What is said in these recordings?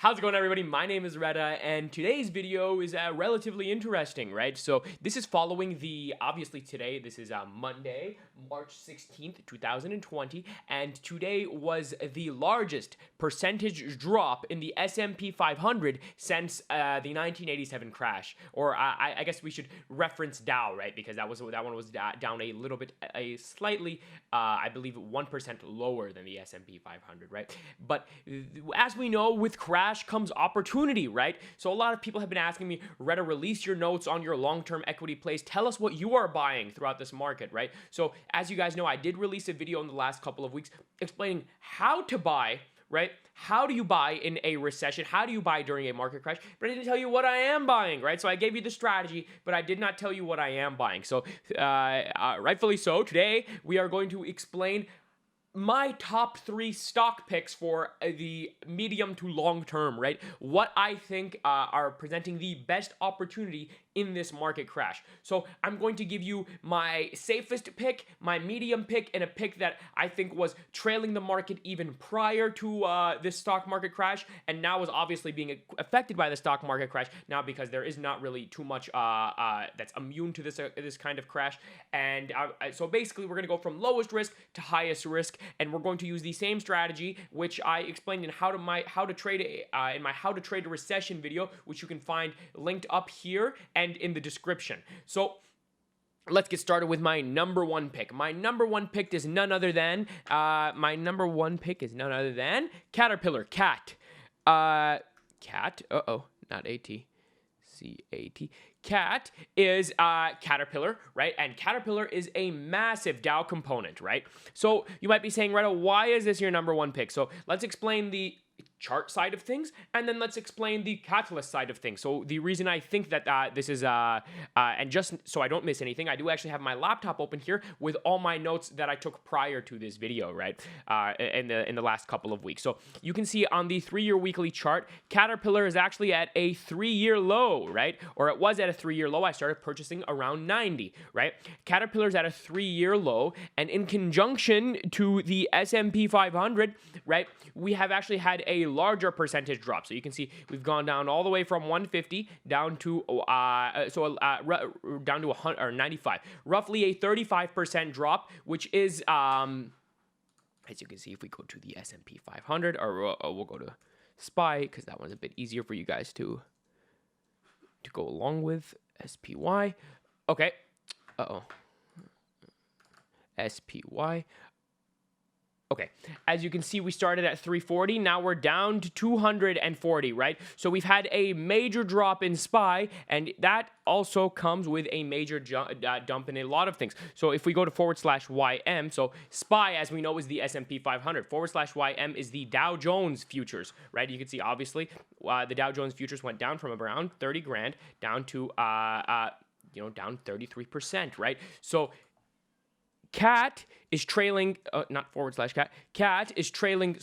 How's it going, everybody? My name is Reda, and today's video is relatively interesting, right? So this is following obviously today, this is Monday, March 16th, 2020, and today was the largest percentage drop in the S&P 500 since the 1987 crash. Or I guess we should reference Dow, right? Because that one was down a little bit, slightly, I believe 1% lower than the S&P 500, right? But as we know, with crash comes opportunity, right? So a lot of people have been asking me, Reda, release your notes on your long-term equity plays. Tell us what you are buying throughout this market, right? So as you guys know, I did release a video in the last couple of weeks explaining how to buy, right? How do you buy in a recession? How do you buy during a market crash? But I didn't tell you what I am buying, right? So I gave you the strategy, but I did not tell you what I am buying. So rightfully so, today we are going to explain my top 3 stock picks for the medium to long term, right? What I think are presenting the best opportunity in this market crash. So I'm going to give you my safest pick, my medium pick, and a pick that I think was trailing the market even prior to this stock market crash, and now is obviously being affected by the stock market crash now because there is not really too much that's immune to this kind of crash. And so basically we're going to go from lowest risk to highest risk, and we're going to use the same strategy which I explained in how to trade a recession video, which you can find linked up here and in the description. So let's get started with my number one pick. My number one pick is none other than Caterpillar. Cat. Cat. Not A-T. C-A-T. Cat is Caterpillar, right? And Caterpillar is a massive Dow component, right? So you might be saying, Reda, why is this your number one pick? So let's explain the chart side of things, and then let's explain the catalyst side of things. So the reason I think that this is, and just so I don't miss anything, I do actually have my laptop open here with all my notes that I took prior to this video, right, in the last couple of weeks. So you can see on the 3-year weekly chart, Caterpillar is actually at a 3-year low, right, or it was at a 3-year low. I started purchasing around 90, right? Caterpillar's at a 3-year low, and in conjunction to the S&P 500, right, we have actually had a larger percentage drop. So you can see we've gone down all the way from 150 down to down to 100 or 95, roughly a 35% drop, which is as you can see, if we go to the S&P 500, or we'll go to SPY because that one's a bit easier for you guys to go along with. SPY. Okay. SPY. Okay, as you can see, we started at 340, now we're down to 240, right? So we've had a major drop in SPY, and that also comes with a major dump in a lot of things. So if we go to /YM, so SPY, as we know, is the S&P 500. /YM is the Dow Jones futures, right? You can see, obviously, the Dow Jones futures went down from around 30 grand down to, down 33%, right? So Cat is trailing, not /Cat. Cat is trailing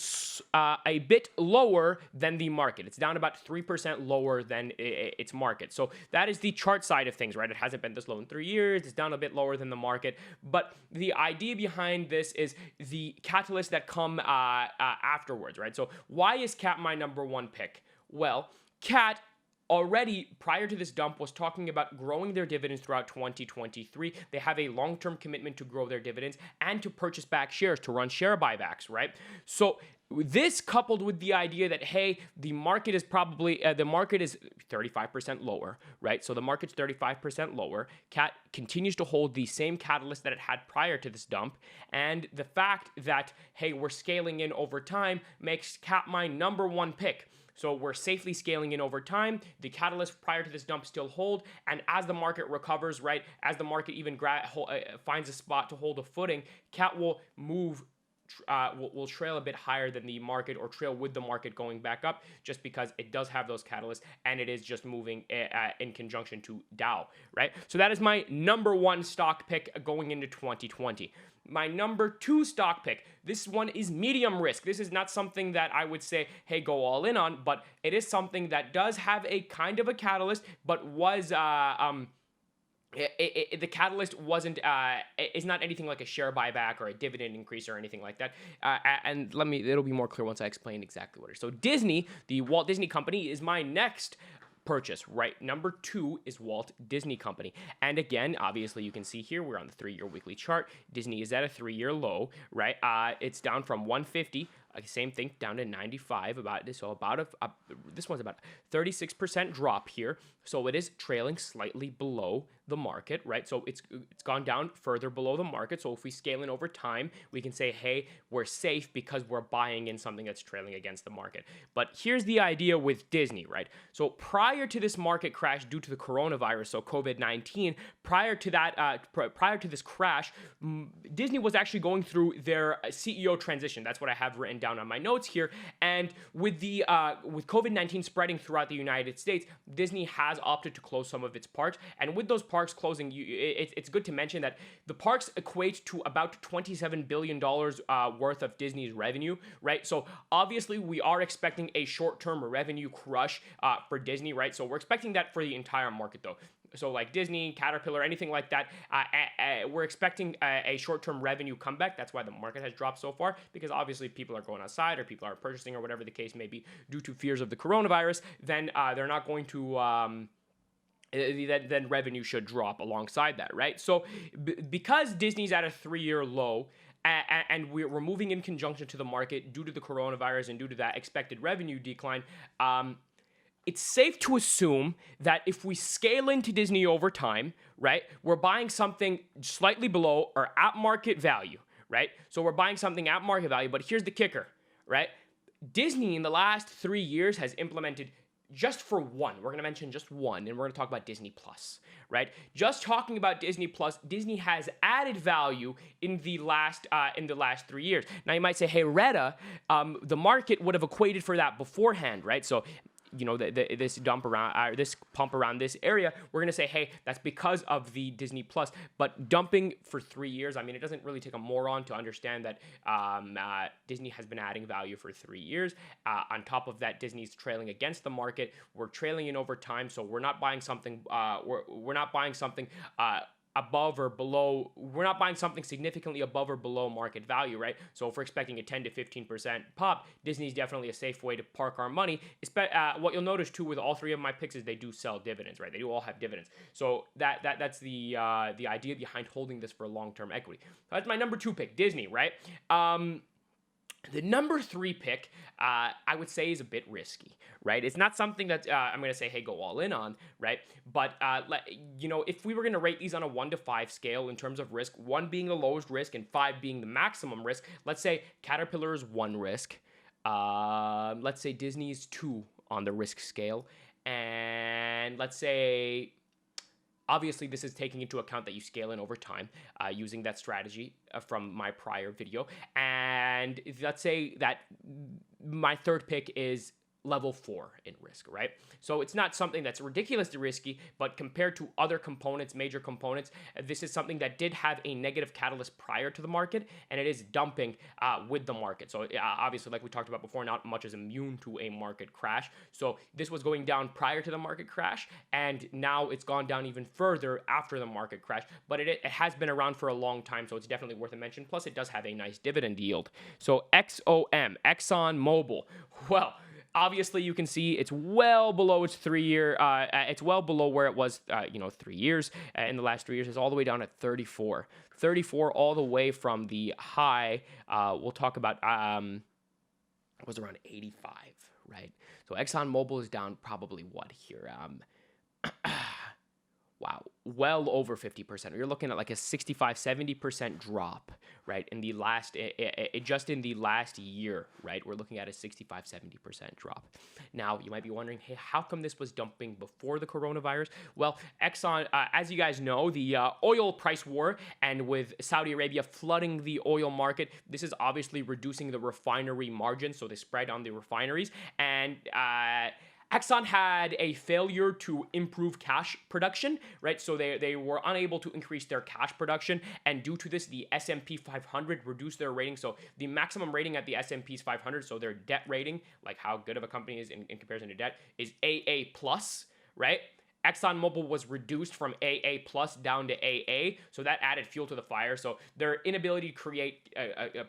a bit lower than the market. It's down about 3% lower than its market. So that is the chart side of things, right? It hasn't been this low in 3 years. It's down a bit lower than the market. But the idea behind this is the catalysts that come afterwards, right? So why is Cat my number one pick? Well, Cat already, prior to this dump, was talking about growing their dividends throughout 2023. They have a long-term commitment to grow their dividends and to purchase back shares, to run share buybacks, right? So this coupled with the idea that, hey, the market is probably, the market is 35% lower, right? So the market's 35% lower. Cat continues to hold the same catalyst that it had prior to this dump. And the fact that, hey, we're scaling in over time makes Cat my number one pick. So we're safely scaling in over time. The catalysts prior to this dump still hold. And as the market recovers, right, as the market even finds a spot to hold a footing, Cat will move, will trail a bit higher than the market, or trail with the market going back up, just because it does have those catalysts and it is just moving in conjunction to Dow, right? So that is my number one stock pick going into 2020. My number 2 stock pick, this one is medium risk. This is not something that I would say, hey, go all in on, but it is something that does have a kind of a catalyst, but was the catalyst wasn't is not anything like a share buyback or a dividend increase or anything like that. And it'll be more clear once I explain exactly what it is. So Disney, the Walt Disney Company, is my next purchase, right? Number 2 is Walt Disney Company. And again, obviously you can see here, we're on the 3-year weekly chart. Disney is at a 3-year low, right? It's down from 150, same thing, down to 95, about this. So this one's about 36% drop here. So it is trailing slightly below the market, right? So it's gone down further below the market. So if we scale in over time, we can say, hey, we're safe because we're buying in something that's trailing against the market. But here's the idea with Disney, right? So prior to this market crash due to the coronavirus, so COVID-19, prior to this crash, Disney was actually going through their CEO transition. That's what I have written down on my notes here. And with with COVID-19 spreading throughout the United States, Disney has opted to close some of its parks. And with those parks closing, it's good to mention that the parks equate to about $27 billion worth of Disney's revenue, right? So obviously we are expecting a short-term revenue crush for Disney, right? So we're expecting that for the entire market though. So like Disney, Caterpillar, anything like that, we're expecting a short-term revenue comeback. That's why the market has dropped so far, because obviously people are going outside or people are purchasing or whatever the case may be due to fears of the coronavirus. Then they're not going to... then revenue should drop alongside that, right? So because Disney's at a 3-year low, and we're moving in conjunction to the market due to the coronavirus and due to that expected revenue decline, it's safe to assume that if we scale into Disney over time, right, we're buying something slightly below or at market value, right? So we're buying something at market value, but here's the kicker, right? Disney in the last 3 years has implemented, just for one, we're going to mention just one, and we're going to talk about Disney Plus, right? Just talking about Disney Plus, Disney has added value in the last 3 years. Now you might say, hey, Reda, the market would have equated for that beforehand, right? So this pump around this area, we're going to say, hey, that's because of the Disney Plus. But dumping for 3 years, I mean, it doesn't really take a moron to understand that Disney has been adding value for 3 years. On top of that, Disney's trailing against the market. We're trailing in over time, so we're not buying something. We're not buying something above or below, we're not buying something significantly above or below market value, right? So if we're expecting a 10 to 15% pop, Disney's definitely a safe way to park our money. What you'll notice too with all 3 of my picks is they do sell dividends, right? They do all have dividends. So that's the idea behind holding this for long-term equity. That's my number 2 pick, Disney, right? The number 3 pick, I would say, is a bit risky, right? It's not something that I'm going to say, hey, go all in on, right? But, if we were going to rate these on a 1 to 5 scale in terms of risk, 1 being the lowest risk and 5 being the maximum risk, let's say Caterpillar is 1 risk. Let's say Disney's 2 on the risk scale. And let's say... Obviously, this is taking into account that you scale in over time using that strategy from my prior video. And let's say that my 3rd pick is level 4 in risk, right? So it's not something that's ridiculously risky, but compared to other components, major components, this is something that did have a negative catalyst prior to the market, and it is dumping with the market. So obviously, like we talked about before, not much is immune to a market crash. So this was going down prior to the market crash, and now it's gone down even further after the market crash, but it has been around for a long time, so it's definitely worth a mention. Plus, it does have a nice dividend yield. So XOM, Exxon Mobil, well, obviously, you can see it's well below its 3-year. It's well below where it was, 3 years. In the last 3 years, it's all the way down at 34. 34 all the way from the high. We'll talk about. It was around 85, right? So ExxonMobil is down probably what here? Wow, well over 50%. You're looking at like a 65, 70% drop, right? In the last, just in the last year, right? We're looking at a 65, 70% drop. Now, you might be wondering, hey, how come this was dumping before the coronavirus? Well, Exxon, as you guys know, the oil price war, and with Saudi Arabia flooding the oil market, this is obviously reducing the refinery margin, so the spread on the refineries, and Exxon had a failure to improve cash production, right? So they were unable to increase their cash production, and due to this, the S&P 500 reduced their rating. So the maximum rating at the S&P 500, so their debt rating, like how good of a company is in comparison to debt, is AA+, right? ExxonMobil was reduced from AA plus down to AA, so that added fuel to the fire. So their inability to create a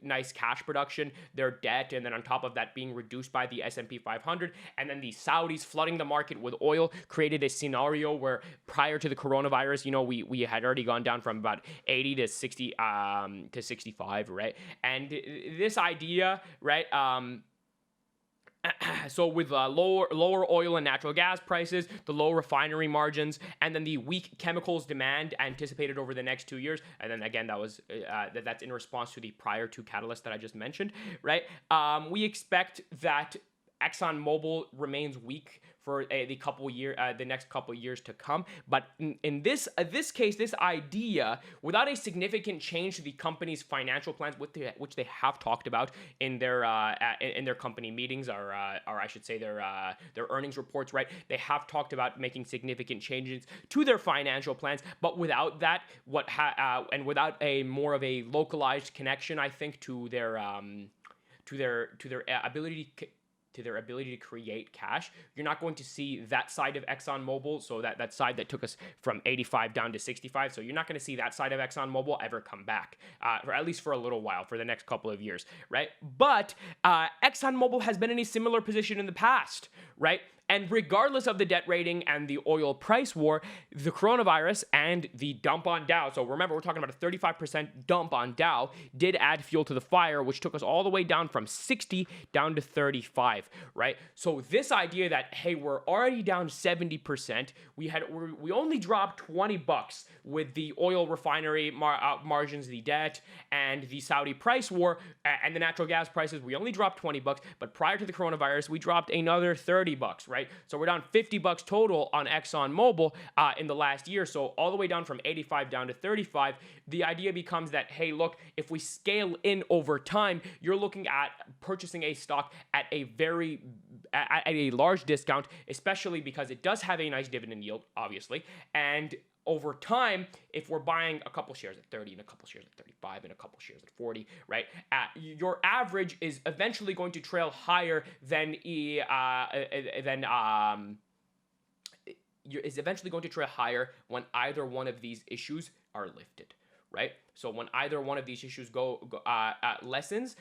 nice cash production, their debt, and then on top of that being reduced by the S&P 500, and then the Saudis flooding the market with oil created a scenario where prior to the coronavirus, we had already gone down from about 80 to 60 to 65, right? And this idea, right? So with lower oil and natural gas prices, the low refinery margins, and then the weak chemicals demand anticipated over the next 2 years, and then again that's in response to the prior two catalysts that I just mentioned, right? We expect that ExxonMobil remains weak for the next couple years to come. But in this case, this idea, without a significant change to the company's financial plans, which they have talked about in their company meetings, or I should say their earnings reports, right? They have talked about making significant changes to their financial plans, but without that, and without a more of a localized connection, I think, to their ability to create cash, you're not going to see that side of ExxonMobil, so that side that took us from 85 down to 65, so you're not going to see that side of ExxonMobil ever come back, or at least for a little while, for the next couple of years, right? But ExxonMobil has been in a similar position in the past, right? And regardless of the debt rating and the oil price war, the coronavirus and the dump on Dow, so remember, we're talking about a 35% dump on Dow, did add fuel to the fire, which took us all the way down from 60 down to 35, right? So this idea that, hey, we're already down 70%, we only dropped $20 with the oil refinery margins, the debt, and the Saudi price war, and the natural gas prices, we only dropped $20, but prior to the coronavirus, we dropped another $30, right? So we're down $50 total on ExxonMobil in the last year. So all the way down from 85 down to 35. The idea becomes that, hey, look, if we scale in over time, you're looking at purchasing a stock at a large discount, especially because it does have a nice dividend yield, obviously, and over time, if we're buying a couple shares at 30 and a couple shares at 35 and a couple shares at 40, right, your average is eventually going to trail higher than when either one of these issues are lifted, right? So when either one of these issues lessens,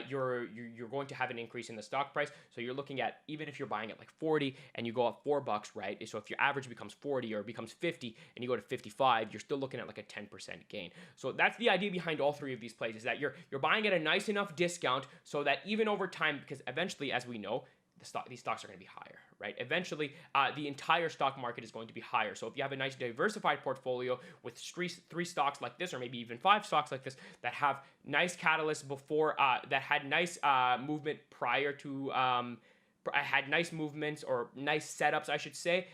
you're going to have an increase in the stock price. So you're looking at, even if you're buying at like 40 and you go up $4, right? So if your average becomes 40 or becomes 50 and you go to 55, you're still looking at like a 10% gain. So that's the idea behind all three of these plays, is that you're buying at a nice enough discount so that even over time, because eventually, as we know, these stocks are going to be higher, right? Eventually, the entire stock market is going to be higher. So if you have a nice diversified portfolio with three stocks like this, or maybe even 5 stocks like this, that have nice catalysts before, that had nice movement prior to, had nice movements or nice setups, I should say,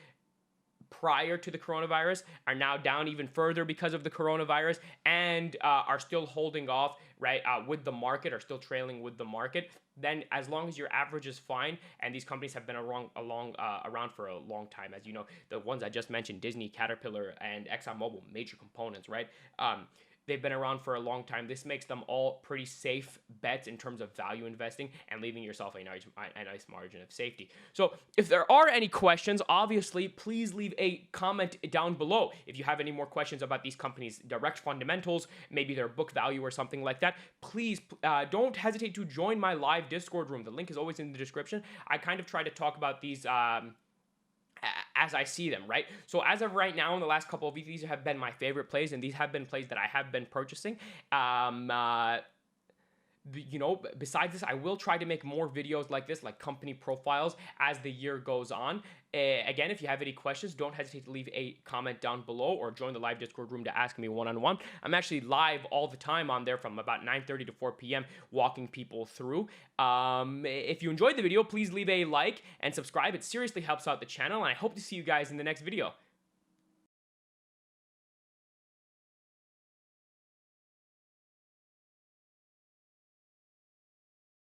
prior to the coronavirus, are now down even further because of the coronavirus, and are still holding off, right, with the market, or still trailing with the market, then as long as your average is fine, and these companies have been around for a long time, as you know, the ones I just mentioned, Disney, Caterpillar, and ExxonMobil, major components, right? They've been around for a long time. This makes them all pretty safe bets in terms of value investing and leaving yourself a nice margin of safety. So if there are any questions, obviously, please leave a comment down below. If you have any more questions about these companies' direct fundamentals, maybe their book value or something like that, please don't hesitate to join my live Discord room. The link is always in the description. I kind of try to talk about these as I see them, right? So as of right now, in the last couple of weeks, these have been my favorite plays, and these have been plays that I have been purchasing. Besides this, I will try to make more videos like this, like company profiles, as the year goes on. Again, if you have any questions, don't hesitate to leave a comment down below, or join the live Discord room to ask me one-on-one. I'm actually live all the time on there from about 9:30 to 4 p.m. walking people through. If you enjoyed the video, please leave a like and subscribe. It seriously helps out the channel, and I hope to see you guys in the next video.